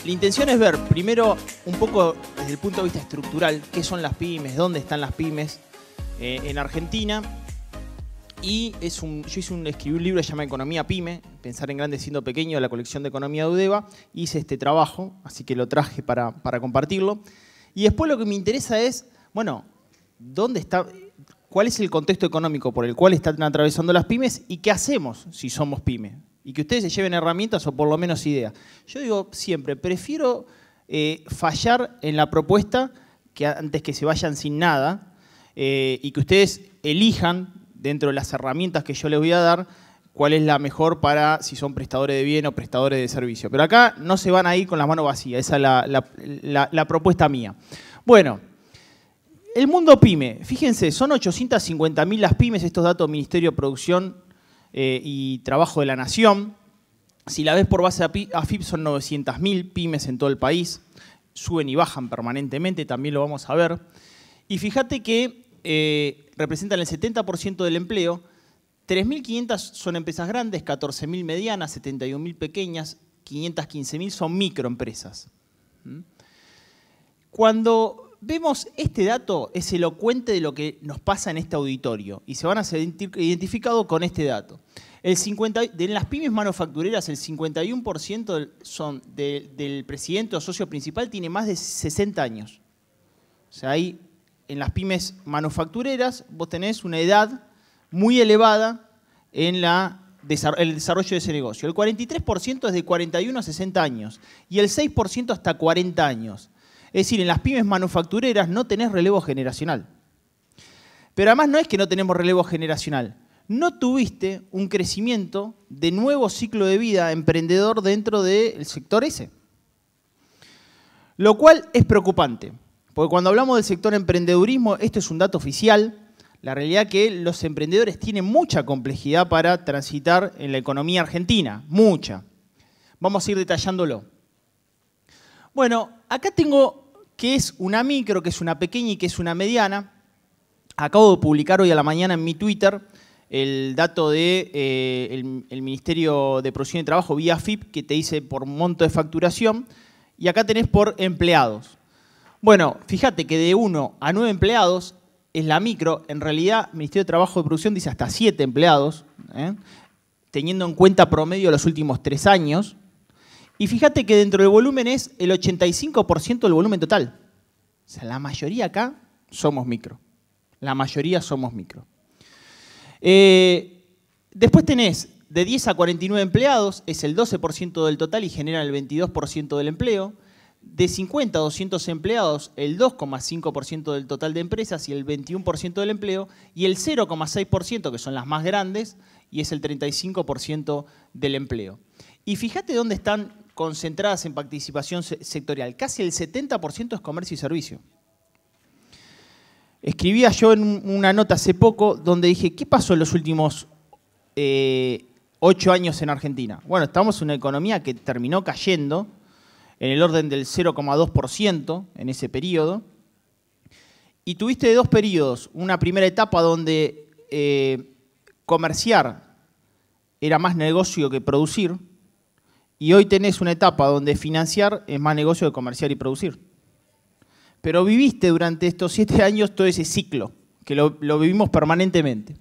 La intención es ver primero un poco desde el punto de vista estructural qué son las pymes, dónde están las pymes en Argentina. Y escribí un libro que se llama Economía Pyme, Pensar en Grande Siendo Pequeño, la colección de Economía de UDEVA. Hice este trabajo, así que lo traje para compartirlo. Y después lo que me interesa es, bueno, ¿cuál es el contexto económico por el cual están atravesando las pymes y qué hacemos si somos pymes? Y que ustedes se lleven herramientas o por lo menos ideas. Yo digo siempre, prefiero fallar en la propuesta que antes que se vayan sin nada y que ustedes elijan dentro de las herramientas que yo les voy a dar cuál es la mejor para si son prestadores de bien o prestadores de servicio. Pero acá no se van a ir con las manos vacías, esa es la propuesta mía. Bueno, el mundo pyme, fíjense, son 850.000 las pymes, estos datos del Ministerio de Producción y Trabajo de la Nación. Si la ves por base AFIP son 900.000 pymes en todo el país, suben y bajan permanentemente, también lo vamos a ver. Y fíjate que representan el 70% del empleo, 3.500 son empresas grandes, 14.000 medianas, 71.000 pequeñas, 515.000 son microempresas. Cuando vemos este dato, es elocuente de lo que nos pasa en este auditorio y se van a sentir identificados con este dato. En las pymes manufactureras, el 51% del presidente o socio principal tiene más de 60 años. O sea, hay en las pymes manufactureras vos tenés una edad muy elevada en el desarrollo de ese negocio. El 43% es de 41 a 60 años y el 6% hasta 40 años. Es decir, en las pymes manufactureras no tenés relevo generacional. Pero además no es que no tenemos relevo generacional. No tuviste un crecimiento de nuevo ciclo de vida emprendedor dentro del sector ese. Lo cual es preocupante. Porque cuando hablamos del sector emprendedurismo, esto es un dato oficial. La realidad es que los emprendedores tienen mucha complejidad para transitar en la economía argentina. Mucha. Vamos a ir detallándolo. Bueno, acá tengo qué es una micro, qué es una pequeña y qué es una mediana. Acabo de publicar hoy a la mañana en mi Twitter el dato del Ministerio de Producción y Trabajo vía AFIP, que te dice por monto de facturación. Y acá tenés por empleados. Bueno, fíjate que de 1 a 9 empleados es la micro. En realidad, el Ministerio de Trabajo y Producción dice hasta 7 empleados, teniendo en cuenta promedio los últimos 3 años. Y fíjate que dentro del volumen es el 85% del volumen total. O sea, la mayoría acá somos micro. La mayoría somos micro. Después tenés de 10 a 49 empleados, es el 12% del total y genera el 22% del empleo. De 50 a 200 empleados, el 2,5% del total de empresas y el 21% del empleo. Y el 0,6%, que son las más grandes, y es el 35% del empleo. Y fíjate dónde están concentradas en participación sectorial. Casi el 70% es comercio y servicio. Escribía yo en una nota hace poco donde dije, ¿qué pasó en los últimos 8 años en Argentina? Bueno, estamos en una economía que terminó cayendo en el orden del 0,2% en ese periodo. Y tuviste 2 periodos. Una primera etapa donde comerciar era más negocio que producir. Y hoy tenés una etapa donde financiar es más negocio que comerciar y producir. Pero viviste durante estos 7 años todo ese ciclo, que lo vivimos permanentemente.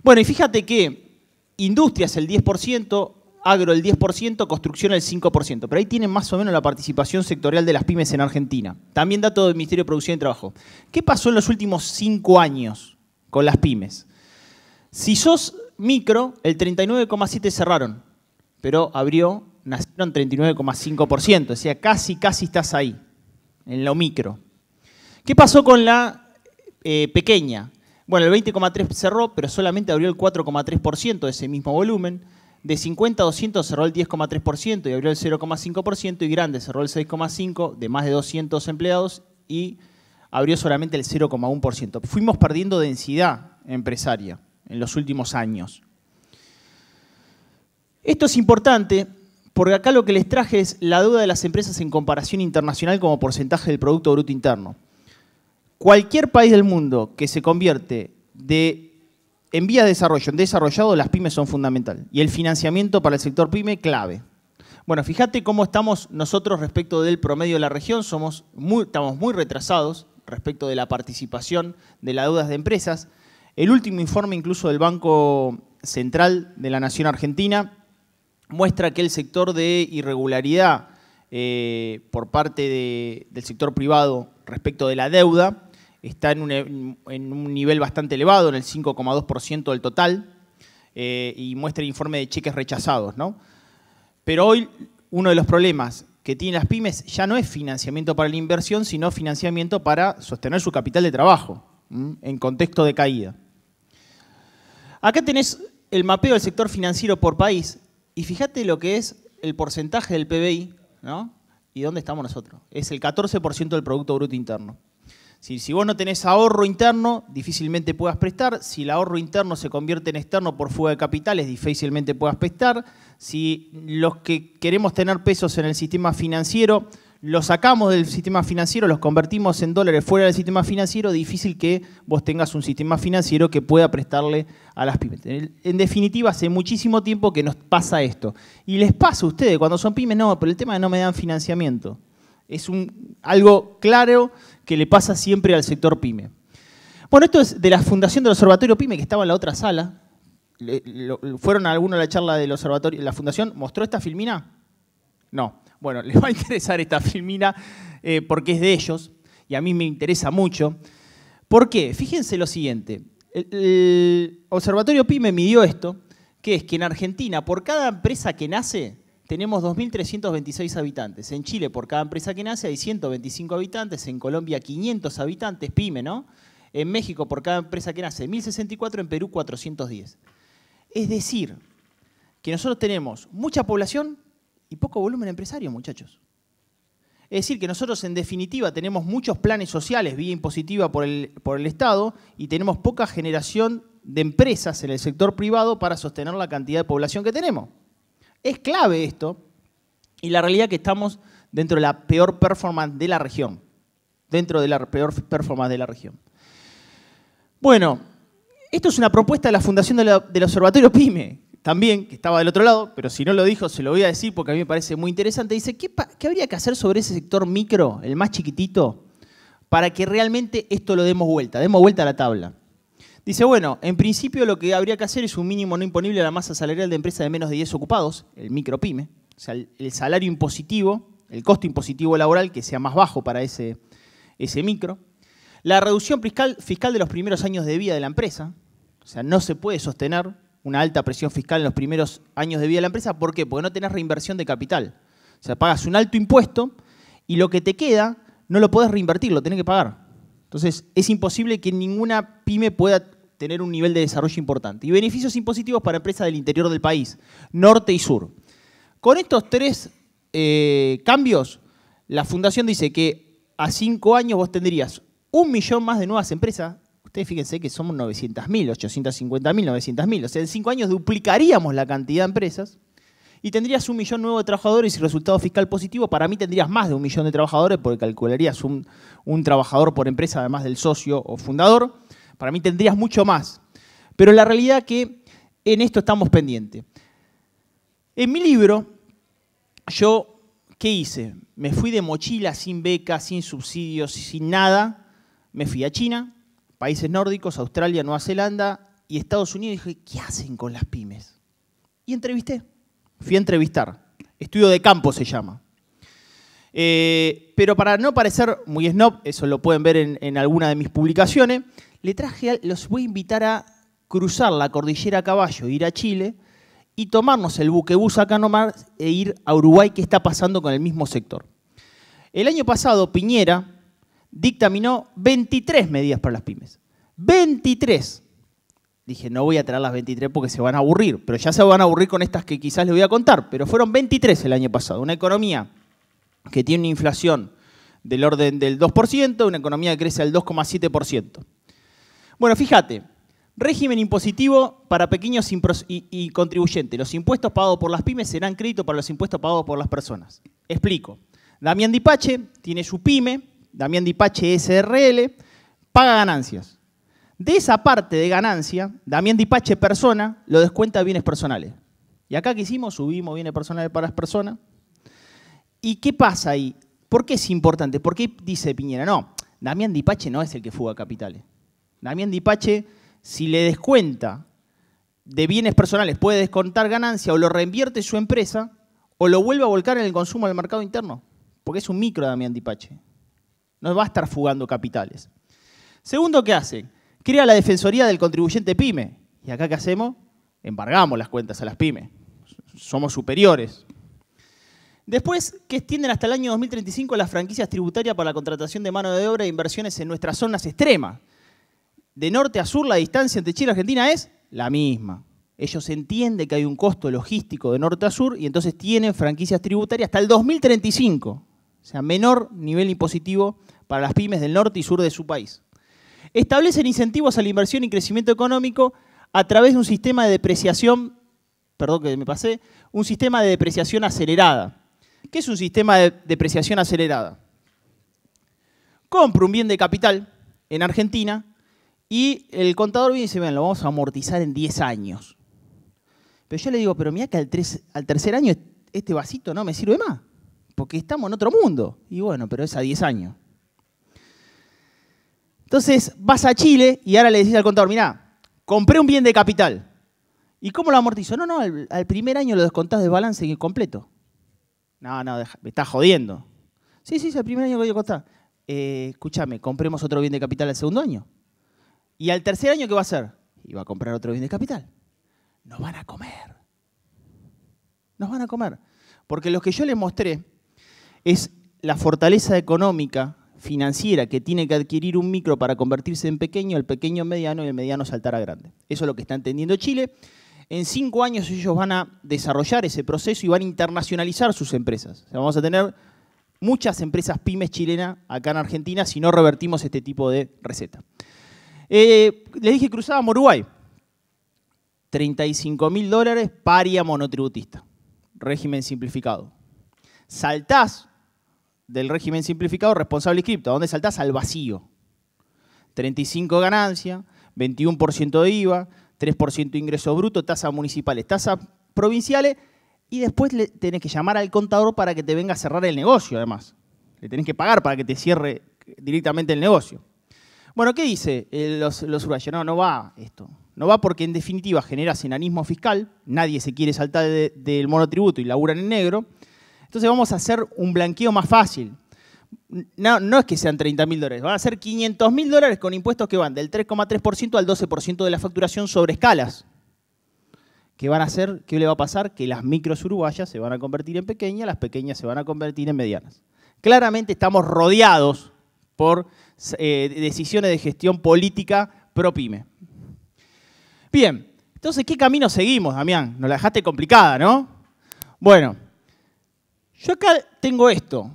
Bueno, y fíjate que industria es el 10%, agro el 10%, construcción el 5%. Pero ahí tienen más o menos la participación sectorial de las pymes en Argentina. También dato del Ministerio de Producción y Trabajo. ¿Qué pasó en los últimos 5 años con las pymes? Si sos micro, el 39,7% cerraron, pero nacieron 39,5%. O sea, casi estás ahí, en lo micro. ¿Qué pasó con la pequeña? Bueno, el 20,3% cerró, pero solamente abrió el 4,3% de ese mismo volumen. De 50 a 200 cerró el 10,3% y abrió el 0,5%. Y grande cerró el 6,5% de más de 200 empleados y abrió solamente el 0,1%. Fuimos perdiendo densidad empresaria en los últimos años. Esto es importante porque acá lo que les traje es la deuda de las empresas en comparación internacional como porcentaje del Producto Bruto Interno. Cualquier país del mundo que se convierte en vías de desarrollo, en desarrollado, las pymes son fundamentales. Y el financiamiento para el sector pyme, clave. Bueno, fíjate cómo estamos nosotros respecto del promedio de la región. Estamos muy retrasados respecto de la participación de las deudas de empresas. El último informe incluso del Banco Central de la Nación Argentina muestra que el sector de irregularidad por parte del sector privado respecto de la deuda está en un nivel bastante elevado, en el 5,2% del total, y muestra el informe de cheques rechazados, ¿no? Pero hoy uno de los problemas que tienen las pymes ya no es financiamiento para la inversión, sino financiamiento para sostener su capital de trabajo, en contexto de caída. Acá tenés el mapeo del sector financiero por país y fíjate lo que es el porcentaje del PBI, ¿no? ¿Y dónde estamos nosotros? Es el 14% del Producto Bruto Interno. Si vos no tenés ahorro interno, difícilmente puedas prestar. Si el ahorro interno se convierte en externo por fuga de capitales, difícilmente puedas prestar. Si los que queremos tener pesos en el sistema financiero, los sacamos del sistema financiero, los convertimos en dólares fuera del sistema financiero, difícil que vos tengas un sistema financiero que pueda prestarle a las pymes. En definitiva, hace muchísimo tiempo que nos pasa esto. Y les pasa a ustedes, cuando son pymes, no, pero el tema es que no me dan financiamiento. Es algo claro que le pasa siempre al sector pyme. Bueno, esto es de la Fundación del Observatorio Pyme, que estaba en la otra sala. ¿Fueron a alguno a la charla del observatorio? ¿La Fundación mostró esta filmina? No. Bueno, les va a interesar esta filmina porque es de ellos y a mí me interesa mucho. ¿Por qué? Fíjense lo siguiente. El Observatorio Pyme midió esto, que es que en Argentina, por cada empresa que nace, tenemos 2.326 habitantes. En Chile, por cada empresa que nace, hay 125 habitantes. En Colombia, 500 habitantes, pyme, ¿no? En México, por cada empresa que nace, 1.064. En Perú, 410. Es decir, que nosotros tenemos mucha población y poco volumen empresario, muchachos. Es decir, que nosotros, en definitiva, tenemos muchos planes sociales vía impositiva por el Estado y tenemos poca generación de empresas en el sector privado para sostener la cantidad de población que tenemos. Es clave esto, y la realidad es que estamos dentro de la peor performance de la región. Bueno, esto es una propuesta de la Fundación del Observatorio Pyme, también, que estaba del otro lado, pero si no lo dijo, se lo voy a decir porque a mí me parece muy interesante. Dice, ¿qué habría que hacer sobre ese sector micro, el más chiquitito, para que realmente esto lo demos vuelta a la tabla? Dice, bueno, en principio lo que habría que hacer es un mínimo no imponible a la masa salarial de empresas de menos de 10 ocupados, el micropyme, o sea, el salario impositivo, el costo impositivo laboral que sea más bajo para ese micro. La reducción fiscal de los primeros años de vida de la empresa, o sea, no se puede sostener una alta presión fiscal en los primeros años de vida de la empresa. ¿Por qué? Porque no tenés reinversión de capital. O sea, pagas un alto impuesto y lo que te queda no lo podés reinvertir, lo tenés que pagar. Entonces, es imposible que ninguna pyme pueda tener un nivel de desarrollo importante. Y beneficios impositivos para empresas del interior del país, norte y sur. Con estos tres cambios, la Fundación dice que a 5 años vos tendrías 1 millón más de nuevas empresas. Ustedes fíjense que somos 900.000, 850.000, 900.000. O sea, en 5 años duplicaríamos la cantidad de empresas y tendrías 1 millón nuevo de trabajadores y resultado fiscal positivo. Para mí tendrías más de 1 millón de trabajadores porque calcularías un trabajador por empresa además del socio o fundador. Para mí tendrías mucho más. Pero la realidad es que en esto estamos pendientes. En mi libro, yo, ¿qué hice? Me fui de mochila, sin beca, sin subsidios, sin nada. Me fui a China, países nórdicos, Australia, Nueva Zelanda y Estados Unidos. Y dije, ¿qué hacen con las pymes? Y entrevisté. Fui a entrevistar. Estudio de campo se llama. Pero para no parecer muy snob, eso lo pueden ver en alguna de mis publicaciones, los voy a invitar a cruzar la cordillera a caballo, ir a Chile y tomarnos el buquebús acá nomás e ir a Uruguay. ¿Qué está pasando con el mismo sector? El año pasado Piñera dictaminó 23 medidas para las pymes. 23. Dije, no voy a traer las 23 porque se van a aburrir, pero ya se van a aburrir con estas que quizás les voy a contar. Pero fueron 23 el año pasado. Una economía que tiene una inflación del orden del 2%, una economía que crece al 2,7%. Bueno, fíjate, régimen impositivo para pequeños y contribuyentes. Los impuestos pagados por las pymes serán crédito para los impuestos pagados por las personas. Explico. Damián Dipache tiene su pyme, Damián Dipache SRL, paga ganancias. De esa parte de ganancia, Damián Dipache persona lo descuenta a bienes personales. Y acá, ¿qué hicimos? Subimos bienes personales para las personas, ¿Y qué pasa ahí? ¿Por qué es importante? ¿Por qué dice Piñera? No, Damián Dipache no es el que fuga capitales. Damián Dipache, si le descuenta de bienes personales, puede descontar ganancia o lo reinvierte en su empresa o lo vuelve a volcar en el consumo del mercado interno. Porque es un micro Damián Dipache. No va a estar fugando capitales. Segundo, ¿qué hace? Crea la Defensoría del Contribuyente PYME. ¿Y acá qué hacemos? Embargamos las cuentas a las pymes. Somos superiores. Después, que extienden hasta el año 2035 las franquicias tributarias para la contratación de mano de obra e inversiones en nuestras zonas extremas. De norte a sur, la distancia entre Chile y Argentina es la misma. Ellos entienden que hay un costo logístico de norte a sur y entonces tienen franquicias tributarias hasta el 2035. O sea, menor nivel impositivo para las pymes del norte y sur de su país. Establecen incentivos a la inversión y crecimiento económico a través de un sistema de depreciación, perdón que me pasé, un sistema de depreciación acelerada. ¿Qué es un sistema de depreciación acelerada? Compro un bien de capital en Argentina y el contador viene y dice, bien, lo vamos a amortizar en 10 años. Pero yo le digo, pero mirá que al tercer año este vasito no me sirve más, porque estamos en otro mundo. Y bueno, pero es a 10 años. Entonces vas a Chile y ahora le decís al contador, mirá, compré un bien de capital. ¿Y cómo lo amortizo? No, al primer año lo descontás del balance completo. No, me estás jodiendo. Sí, al primer año lo voy a costar. Escúchame, compremos otro bien de capital al segundo año. ¿Y al tercer año qué va a hacer? Y va a comprar otro bien de capital. Nos van a comer. Nos van a comer. Porque lo que yo les mostré es la fortaleza económica, financiera, que tiene que adquirir un micro para convertirse en pequeño, el pequeño en mediano y el mediano saltar a grande. Eso es lo que está entendiendo Chile. En 5 años ellos van a desarrollar ese proceso y van a internacionalizar sus empresas. O sea, vamos a tener muchas empresas pymes chilenas acá en Argentina si no revertimos este tipo de receta. Les dije que cruzábamos Uruguay. $35.000, paria monotributista. Régimen simplificado. Saltás del régimen simplificado responsable inscripto. ¿A dónde saltás? Al vacío. 35 ganancia, 21% de IVA, 3% ingreso bruto, tasas municipales, tasas provinciales, y después le tenés que llamar al contador para que te venga a cerrar el negocio, además. Le tenés que pagar para que te cierre directamente el negocio. Bueno, ¿qué dice los uruguayos? No va esto. No va porque, en definitiva, generas enanismo fiscal, nadie se quiere saltar del monotributo y laburan en negro. Entonces vamos a hacer un blanqueo más fácil. No es que sean $30.000, van a ser $500.000 con impuestos que van del 3,3% al 12% de la facturación sobre escalas. ¿Qué van a hacer? ¿Qué le va a pasar? Que las micros uruguayas se van a convertir en pequeñas, las pequeñas se van a convertir en medianas. Claramente estamos rodeados por decisiones de gestión política pro pyme. Bien, entonces, ¿qué camino seguimos, Damián? Nos la dejaste complicada, ¿no? Bueno, yo acá tengo esto.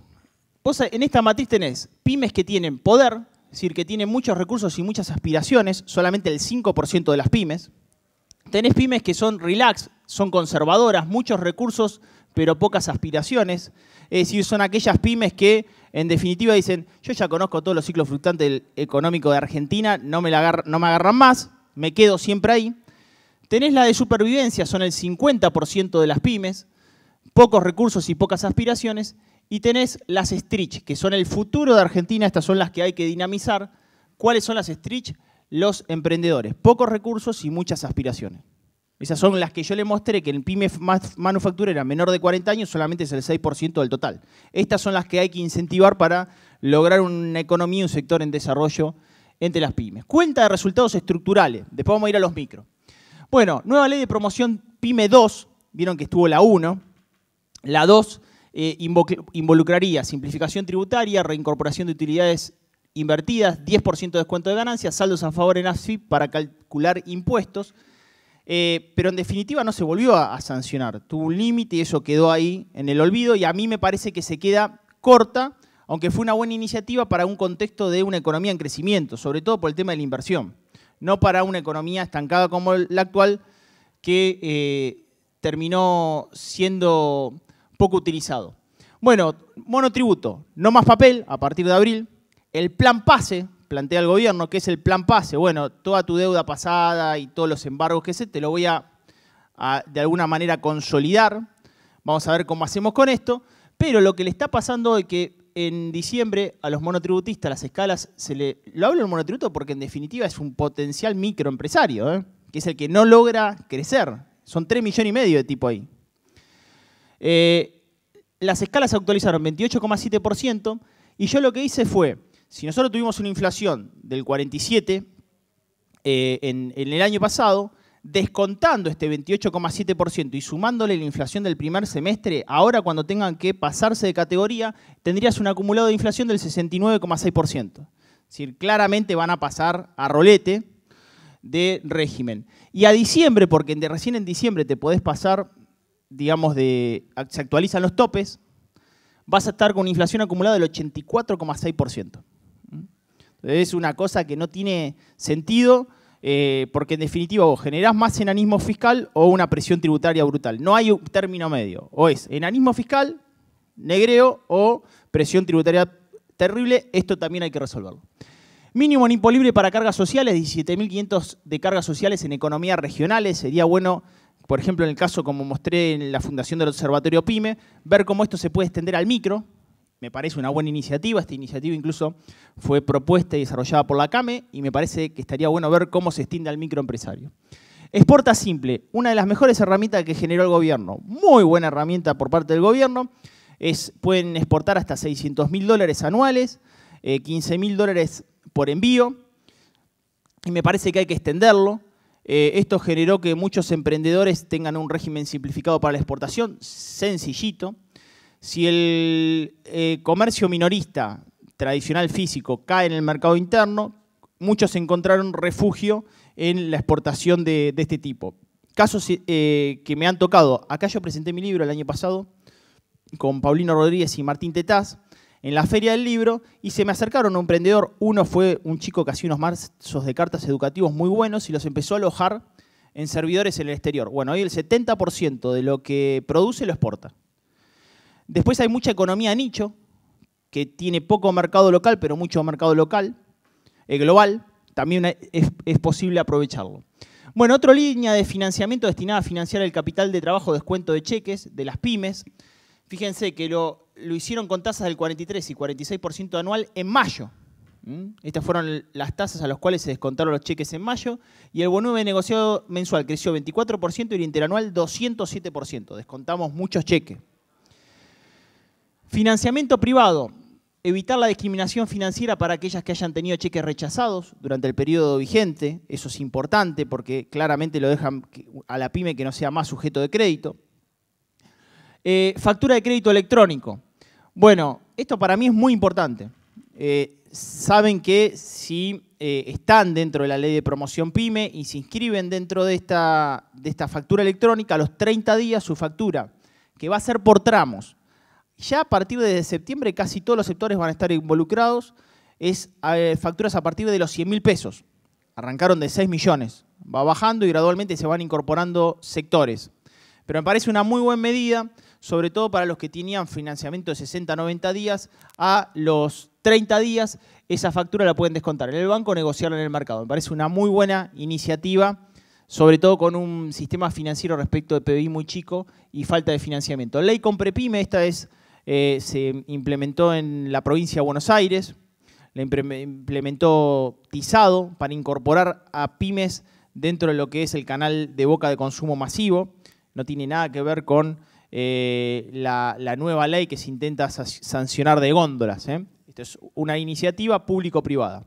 Vos en esta matriz tenés pymes que tienen poder, es decir, que tienen muchos recursos y muchas aspiraciones, solamente el 5% de las pymes. Tenés pymes que son relax, son conservadoras, muchos recursos, pero pocas aspiraciones. Es decir, son aquellas pymes que, en definitiva, dicen, yo ya conozco todos los ciclos fluctuantes económicos de Argentina, no me agarran más, me quedo siempre ahí. Tenés la de supervivencia, son el 50% de las pymes, pocos recursos y pocas aspiraciones. Y tenés las stretch, que son el futuro de Argentina, estas son las que hay que dinamizar. ¿Cuáles son las stretch? Los emprendedores, pocos recursos y muchas aspiraciones. Esas son las que yo le mostré, que en pyme manufacturera menor de 40 años solamente es el 6% del total. Estas son las que hay que incentivar para lograr una economía y un sector en desarrollo entre las pymes. Cuenta de resultados estructurales, después vamos a ir a los micros. Bueno, nueva ley de promoción PYME 2, vieron que estuvo la 1, la 2 involucraría simplificación tributaria, reincorporación de utilidades invertidas, 10% de descuento de ganancias, saldos a favor en AFIP para calcular impuestos, pero en definitiva no se volvió a sancionar. Tuvo un límite y eso quedó ahí en el olvido y a mí me parece que se queda corta, aunque fue una buena iniciativa para un contexto de una economía en crecimiento, sobre todo por el tema de la inversión, no para una economía estancada como la actual que terminó siendo poco utilizado. Bueno, monotributo, no más papel a partir de abril. El plan PASE, plantea el gobierno, ¿qué es el plan PASE? Bueno, toda tu deuda pasada y todos los embargos que te lo voy a de alguna manera consolidar. Vamos a ver cómo hacemos con esto. Pero lo que le está pasando es que en diciembre a los monotributistas las escalas lo hablo del monotributo porque en definitiva es un potencial microempresario, que es el que no logra crecer. Son 3,5 millones de tipo ahí. Las escalas se actualizaron 28,7% y yo lo que hice fue, si nosotros tuvimos una inflación del 47 en el año pasado, descontando este 28,7% y sumándole la inflación del primer semestre, ahora cuando tengan que pasarse de categoría, tendrías un acumulado de inflación del 69,6%. Es decir, claramente van a pasar a rolete de régimen. Y a diciembre, porque recién en diciembre te podés pasar, digamos, se actualizan los topes, vas a estar con una inflación acumulada del 84,6%. Es una cosa que no tiene sentido, porque en definitiva vos generás más enanismo fiscal o una presión tributaria brutal. No hay un término medio. O es enanismo fiscal, negreo, o presión tributaria terrible. Esto también hay que resolverlo. Mínimo imponible para cargas sociales, 17.500 de cargas sociales en economías regionales. Sería bueno, por ejemplo, en el caso como mostré en la fundación del Observatorio PYME, ver cómo esto se puede extender al micro. Me parece una buena iniciativa. Esta iniciativa incluso fue propuesta y desarrollada por la CAME y me parece que estaría bueno ver cómo se extiende al microempresario. Exporta Simple, una de las mejores herramientas que generó el gobierno. Muy buena herramienta por parte del gobierno. Pueden exportar hasta $600.000 anuales, $15.000 por envío. Y me parece que hay que extenderlo. Esto generó que muchos emprendedores tengan un régimen simplificado para la exportación, sencillito. Si el comercio minorista tradicional físico cae en el mercado interno, muchos encontraron refugio en la exportación de este tipo. Casos que me han tocado. Acá yo presenté mi libro el año pasado con Paulino Rodríguez y Martín Tetaz en la Feria del Libro y se me acercaron a un emprendedor. Uno fue un chico que hacía unos mazos de cartas educativos muy buenos y los empezó a alojar en servidores en el exterior. Bueno, hoy el 70% de lo que produce lo exporta. Después hay mucha economía de nicho, que tiene poco mercado local, pero mucho mercado local, global. También es posible aprovecharlo. Bueno, otra línea de financiamiento destinada a financiar el capital de trabajo, descuento de cheques de las pymes. Fíjense que lo hicieron con tasas del 43 y 46% anual en mayo. Estas fueron las tasas a las cuales se descontaron los cheques en mayo. Y el volumen negociado mensual creció 24% y el interanual 207%. Descontamos muchos cheques. Financiamiento privado. Evitar la discriminación financiera para aquellas que hayan tenido cheques rechazados durante el periodo vigente. Eso es importante porque claramente lo dejan a la pyme que no sea más sujeto de crédito. Factura de crédito electrónico. Bueno, esto para mí es muy importante. Saben que si están dentro de la ley de promoción PYME y se inscriben dentro de esta factura electrónica, a los 30 días su factura, que va a ser por tramos, ya a partir de septiembre casi todos los sectores van a estar involucrados, es facturas a partir de los 100.000 pesos. Arrancaron de 6 millones. Va bajando y gradualmente se van incorporando sectores. Pero me parece una muy buena medida, sobre todo para los que tenían financiamiento de 60 a 90 días. A los 30 días esa factura la pueden descontar en el banco o negociarla en el mercado. Me parece una muy buena iniciativa, sobre todo con un sistema financiero respecto de PBI muy chico y falta de financiamiento. Ley Comprepyme, esta se implementó en la provincia de Buenos Aires, la implementó Tizado para incorporar a pymes dentro de lo que es el canal de boca de consumo masivo. No tiene nada que ver con la nueva ley que se intenta sancionar de góndolas. Esto es una iniciativa público-privada.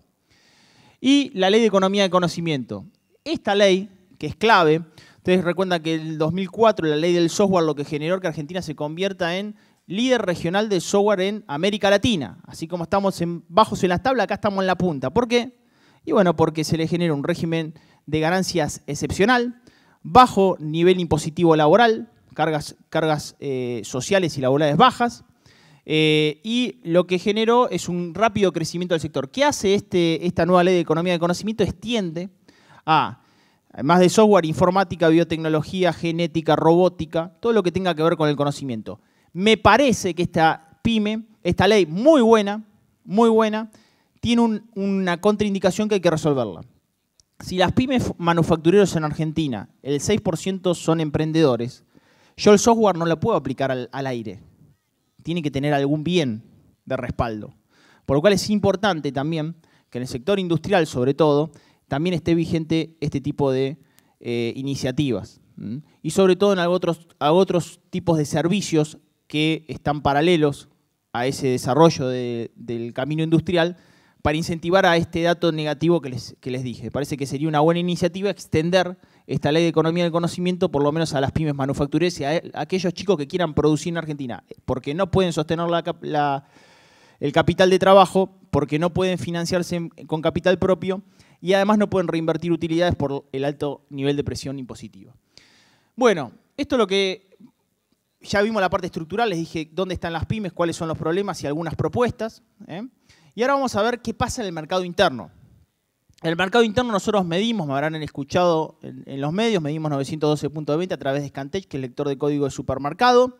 Y la ley de economía de conocimiento. Esta ley, que es clave, ustedes recuerdan que en el 2004 la ley del software lo que generó que Argentina se convierta en líder regional de software en América Latina. Así como estamos bajos en las tablas, acá estamos en la punta. ¿Por qué? Y bueno, porque se le genera un régimen de ganancias excepcional, bajo nivel impositivo laboral, cargas sociales y laborales bajas, y lo que generó es un rápido crecimiento del sector. ¿Qué hace esta nueva ley de economía de conocimiento? Extiende a, además de software, informática, biotecnología, genética, robótica, todo lo que tenga que ver con el conocimiento. Me parece que esta ley muy buena, tiene una contraindicación que hay que resolverla. Si las pymes manufactureros en Argentina, el 6% son emprendedores, yo el software no lo puedo aplicar al aire. tiene que tener algún bien de respaldo. Por lo cual es importante también que en el sector industrial, sobre todo, también esté vigente este tipo de iniciativas. Y sobre todo en otros tipos de servicios que están paralelos a ese desarrollo del camino industrial para incentivar a este dato negativo que les dije. Parece que sería una buena iniciativa extender esta ley de economía del conocimiento por lo menos a las pymes manufactureras y a aquellos chicos que quieran producir en Argentina, porque no pueden sostener el capital de trabajo, porque no pueden financiarse con capital propio y además no pueden reinvertir utilidades por el alto nivel de presión impositiva. Bueno, esto es lo que ya vimos la parte estructural, les dije dónde están las pymes, cuáles son los problemas y algunas propuestas. Y ahora vamos a ver qué pasa en el mercado interno. En el mercado interno nosotros medimos, me habrán escuchado en los medios, medimos 912 puntos de venta a través de Scantech, que es el lector de código de supermercado.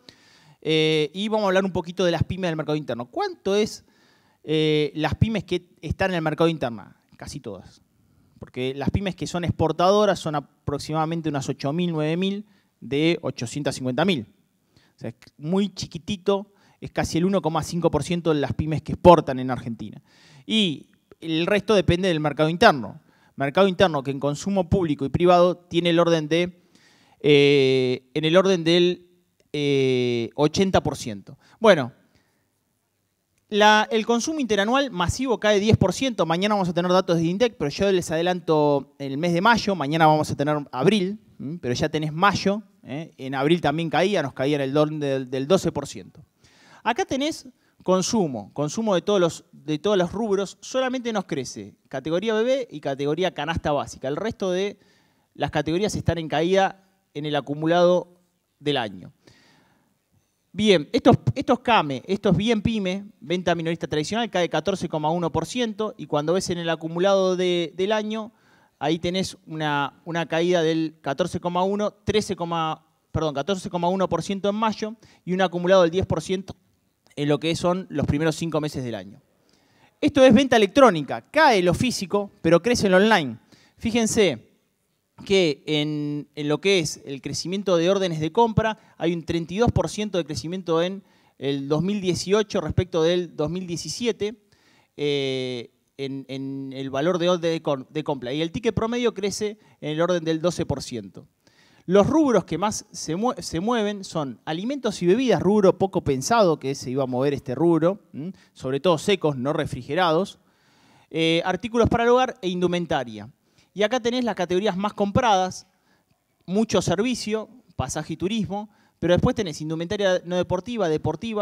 Y vamos a hablar un poquito de las pymes del mercado interno. ¿Cuánto es las pymes que están en el mercado interno? Casi todas. Porque las pymes que son exportadoras son aproximadamente unas 8.000, 9.000 de 850.000. O sea, es muy chiquitito, es casi el 1,5% de las pymes que exportan en Argentina. Y el resto depende del mercado interno. Mercado interno que en consumo público y privado tiene el orden del 80%. Bueno, el consumo interanual masivo cae 10%. Mañana vamos a tener datos de INDEC, pero yo les adelanto el mes de mayo. Mañana vamos a tener abril, pero ya tenés mayo. En abril también nos caía en el orden del 12%. Acá tenés consumo de todos los rubros. Solamente nos crece categoría bebé y categoría canasta básica. El resto de las categorías están en caída en el acumulado del año. Bien, estos CAME, estos bien pyme, venta minorista tradicional, cae 14,1% y cuando ves en el acumulado del año, ahí tenés una caída del 14,1% en mayo y un acumulado del 10% en lo que son los primeros 5 meses del año. Esto es venta electrónica, cae lo físico, pero crece lo online. Fíjense que en lo que es el crecimiento de órdenes de compra hay un 32% de crecimiento en el 2018 respecto del 2017 en el valor de orden de compra. Y el ticket promedio crece en el orden del 12%. Los rubros que más se mueven son alimentos y bebidas, rubro poco pensado que se iba a mover este rubro, sobre todo secos, no refrigerados, artículos para el hogar e indumentaria. Y acá tenés las categorías más compradas, mucho servicio, pasaje y turismo, pero después tenés indumentaria no deportiva,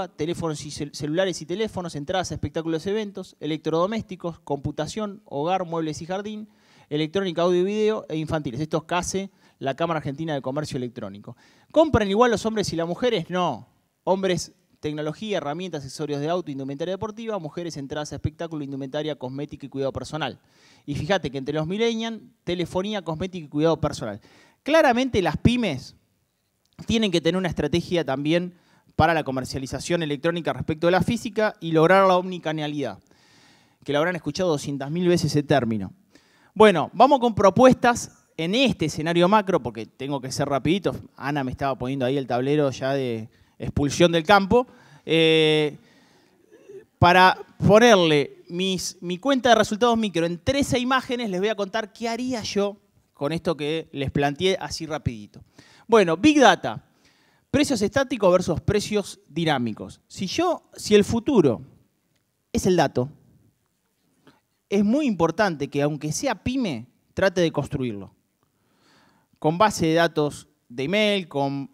teléfonos y celulares y teléfonos, entradas a espectáculos y eventos, electrodomésticos, computación, hogar, muebles y jardín, electrónica, audio y video e infantiles. Esto es CASE, la Cámara Argentina de Comercio Electrónico. ¿Compran igual los hombres y las mujeres? No. Hombres, tecnología, herramientas, accesorios de auto, indumentaria deportiva, mujeres, entradas a espectáculo, indumentaria, cosmética y cuidado personal. Y fíjate que entre los millennials, telefonía, cosmética y cuidado personal. Claramente las pymes tienen que tener una estrategia también para la comercialización electrónica respecto de la física y lograr la omnicanalidad, que lo habrán escuchado 200.000 veces ese término. Bueno, vamos con propuestas en este escenario macro, porque tengo que ser rapidito. Ana me estaba poniendo ahí el tablero ya de expulsión del campo. Para ponerle mi cuenta de resultados micro en 13 imágenes, les voy a contar qué haría yo con esto que les planteé así rapidito. Bueno, Big Data, precios estáticos versus precios dinámicos. Si el futuro es el dato, es muy importante que aunque sea pyme, trate de construirlo. Con base de datos de email, con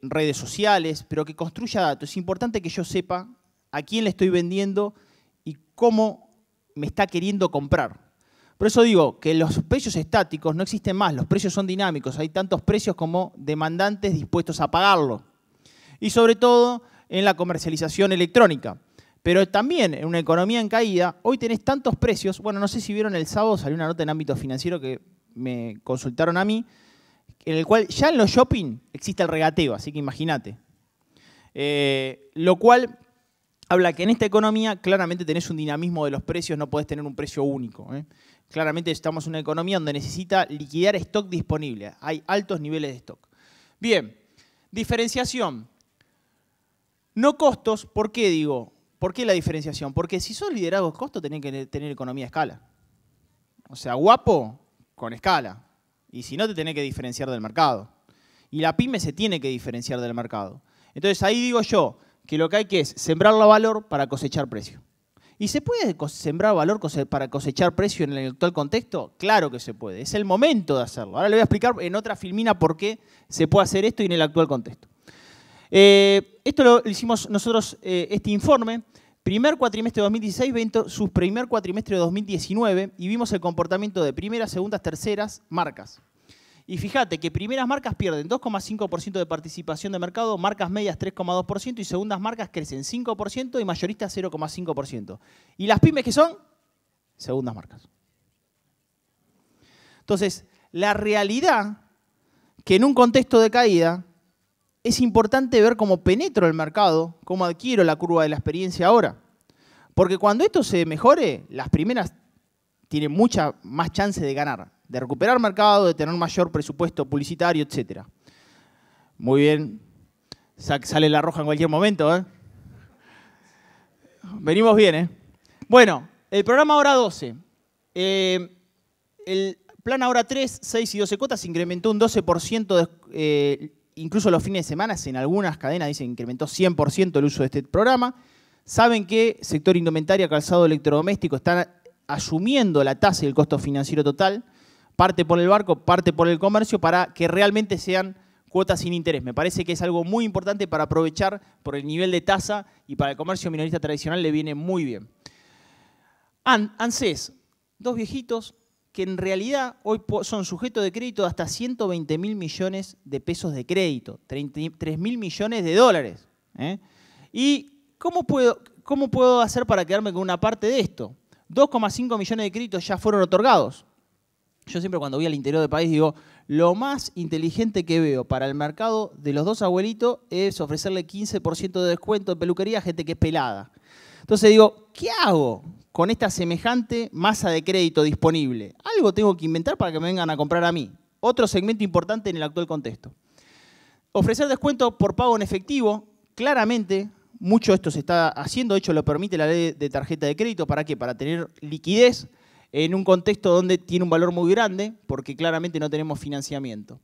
redes sociales, pero que construya datos. Es importante que yo sepa a quién le estoy vendiendo y cómo me está queriendo comprar. Por eso digo que los precios estáticos no existen más, los precios son dinámicos. Hay tantos precios como demandantes dispuestos a pagarlo. Y sobre todo en la comercialización electrónica. Pero también en una economía en caída, hoy tenés tantos precios. Bueno, no sé si vieron el sábado, salió una nota en ámbito financiero que me consultaron a mí, en el cual ya en los shopping existe el regateo, así que imagínate. Lo cual habla que en esta economía claramente tenés un dinamismo de los precios, no podés tener un precio único. Claramente estamos en una economía donde necesita liquidar stock disponible. Hay altos niveles de stock. Bien, diferenciación. No costos, ¿por qué digo? ¿Por qué la diferenciación? Porque si sos liderazgo de costos, tenés que tener economía de escala. O sea, guapo con escala. Y si no, te tenés que diferenciar del mercado. Y la pyme se tiene que diferenciar del mercado. Entonces ahí digo yo que lo que hay que es sembrar la valor para cosechar precio. ¿Y se puede sembrar valor para cosechar precio en el actual contexto? Claro que se puede. Es el momento de hacerlo. Ahora le voy a explicar en otra filmina por qué se puede hacer esto y en el actual contexto. Esto lo hicimos nosotros, este informe, primer cuatrimestre de 2016, su primer cuatrimestre de 2019, y vimos el comportamiento de primeras, segundas, terceras marcas. Y fíjate que primeras marcas pierden 2,5% de participación de mercado, marcas medias 3,2% y segundas marcas crecen 5% y mayoristas 0,5%. ¿Y las pymes qué son? Segundas marcas. Entonces, la realidad que en un contexto de caída es importante ver cómo penetro el mercado, cómo adquiero la curva de la experiencia ahora. Porque cuando esto se mejore, las primeras tienen mucha más chance de ganar, de recuperar mercado, de tener mayor presupuesto publicitario, etc. Muy bien. Sale la roja en cualquier momento, ¿eh? Venimos bien, ¿eh? Bueno, el programa Hora 12. El plan Hora 3, 6 y 12 cuotas incrementó un 12%, incluso los fines de semana, en algunas cadenas dicen que incrementó 100% el uso de este programa. Saben que sector indumentaria, calzado, electrodoméstico están asumiendo la tasa y el costo financiero total, parte por el barco, parte por el comercio, para que realmente sean cuotas sin interés. Me parece que es algo muy importante para aprovechar por el nivel de tasa y para el comercio minorista tradicional le viene muy bien. ANSES, dos viejitos que en realidad hoy son sujetos de crédito de hasta 120.000 millones de pesos de crédito, 33.000 millones de dólares. ¿Y cómo puedo hacer para quedarme con una parte de esto? 2,5 millones de créditos ya fueron otorgados. Yo siempre cuando voy al interior del país digo, lo más inteligente que veo para el mercado de los dos abuelitos es ofrecerle 15% de descuento de peluquería a gente que es pelada. Entonces digo, ¿qué hago con esta semejante masa de crédito disponible? Algo tengo que inventar para que me vengan a comprar a mí. Otro segmento importante en el actual contexto. Ofrecer descuento por pago en efectivo, claramente, mucho de esto se está haciendo, de hecho lo permite la ley de tarjeta de crédito. ¿Para qué? Para tener liquidez en un contexto donde tiene un valor muy grande, porque claramente no tenemos financiamiento.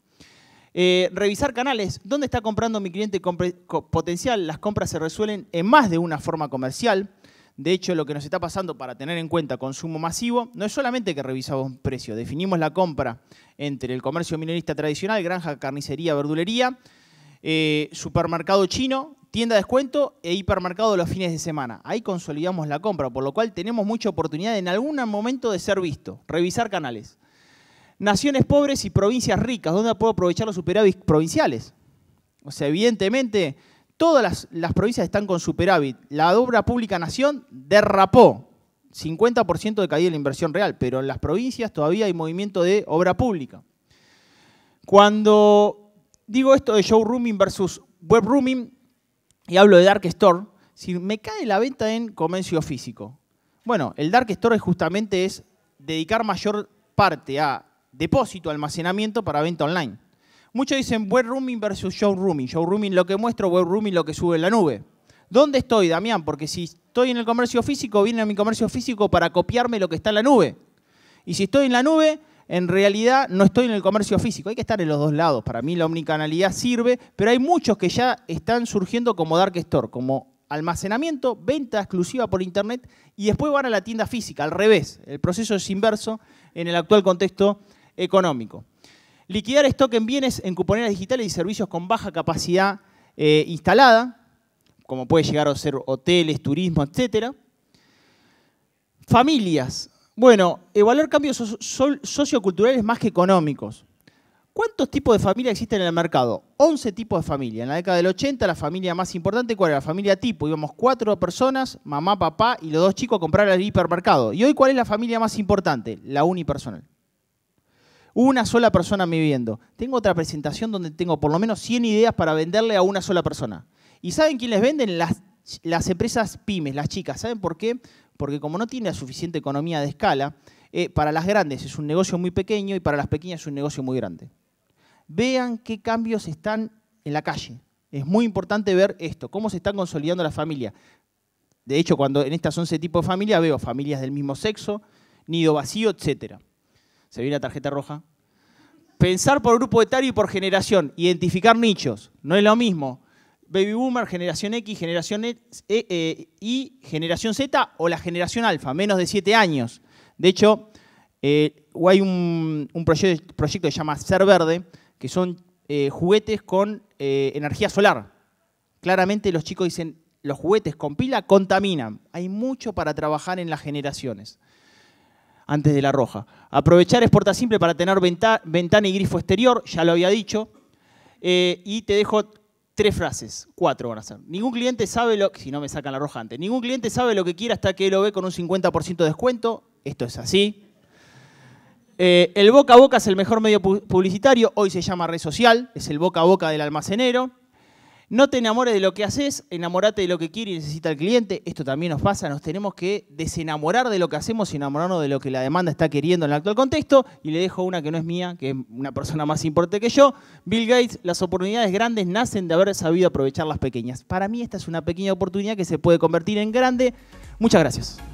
Revisar canales. ¿Dónde está comprando mi cliente potencial? Las compras se resuelven en más de una forma comercial. De hecho, lo que nos está pasando para tener en cuenta consumo masivo, no es solamente que revisamos precio, definimos la compra entre el comercio minorista tradicional, granja, carnicería, verdulería, supermercado chino, tienda de descuento e hipermercado los fines de semana. Ahí consolidamos la compra, por lo cual tenemos mucha oportunidad en algún momento de ser visto. Revisar canales. Naciones pobres y provincias ricas, ¿dónde puedo aprovechar los superávit provinciales? O sea, evidentemente, todas las provincias están con superávit. La obra pública nación derrapó. 50% de caída de la inversión real, pero en las provincias todavía hay movimiento de obra pública. Cuando digo esto de showrooming versus webrooming y hablo de dark store, si me cae la venta en comercio físico. Bueno, el dark store justamente es dedicar mayor parte a depósito, almacenamiento para venta online. Muchos dicen webrooming versus showrooming. Showrooming lo que muestro, webrooming lo que sube en la nube. ¿Dónde estoy, Damián? Porque si estoy en el comercio físico, viene a mi comercio físico para copiarme lo que está en la nube. Y si estoy en la nube, en realidad no estoy en el comercio físico. Hay que estar en los dos lados. Para mí la omnicanalidad sirve, pero hay muchos que ya están surgiendo como dark store, como almacenamiento, venta exclusiva por internet y después van a la tienda física, al revés. El proceso es inverso en el actual contexto económico. Liquidar stock en bienes en cuponeras digitales y servicios con baja capacidad instalada, como puede llegar a ser hoteles, turismo, etc. Familias. Bueno, evaluar cambios socioculturales más que económicos. ¿Cuántos tipos de familia existen en el mercado? 11 tipos de familia. En la década del 80, la familia más importante, ¿cuál era? La familia tipo. Íbamos 4 personas, mamá, papá y los 2 chicos a comprar al hipermercado. ¿Y hoy cuál es la familia más importante? La unipersonal. Una sola persona viviendo. Tengo otra presentación donde tengo por lo menos 100 ideas para venderle a una sola persona. ¿Y saben quién les venden? Las empresas pymes, las chicas. ¿Saben por qué? Porque como no tiene la suficiente economía de escala, para las grandes es un negocio muy pequeño y para las pequeñas es un negocio muy grande. Vean qué cambios están en la calle. Es muy importante ver esto, cómo se está consolidando la familia. De hecho, cuando en estas 11 tipos de familia veo familias del mismo sexo, nido vacío, etc. ¿Se ve la tarjeta roja? Pensar por grupo etario y por generación. Identificar nichos. No es lo mismo Baby Boomer, Generación X, Generación Y, Generación Z o la Generación Alfa, menos de 7 años. De hecho, hay un proyecto que se llama Ser Verde, que son juguetes con energía solar. Claramente los chicos dicen, los juguetes con pila contaminan. Hay mucho para trabajar en las generaciones. Antes de la roja. Aprovechar Exporta Simple para tener ventana y grifo exterior, ya lo había dicho. Y te dejo 3 frases, 4 van a ser. Ningún cliente sabe lo que, si no me sacan la roja antes, ningún cliente sabe lo que quiere hasta que lo ve con un 50% de descuento. Esto es así. El boca a boca es el mejor medio publicitario, hoy se llama red social, es el boca a boca del almacenero. No te enamores de lo que haces, enamorate de lo que quiere y necesita el cliente. Esto también nos pasa, nos tenemos que desenamorar de lo que hacemos y enamorarnos de lo que la demanda está queriendo en el actual contexto. Y le dejo una que no es mía, que es una persona más importante que yo. Bill Gates, las oportunidades grandes nacen de haber sabido aprovechar las pequeñas. Para mí esta es una pequeña oportunidad que se puede convertir en grande. Muchas gracias.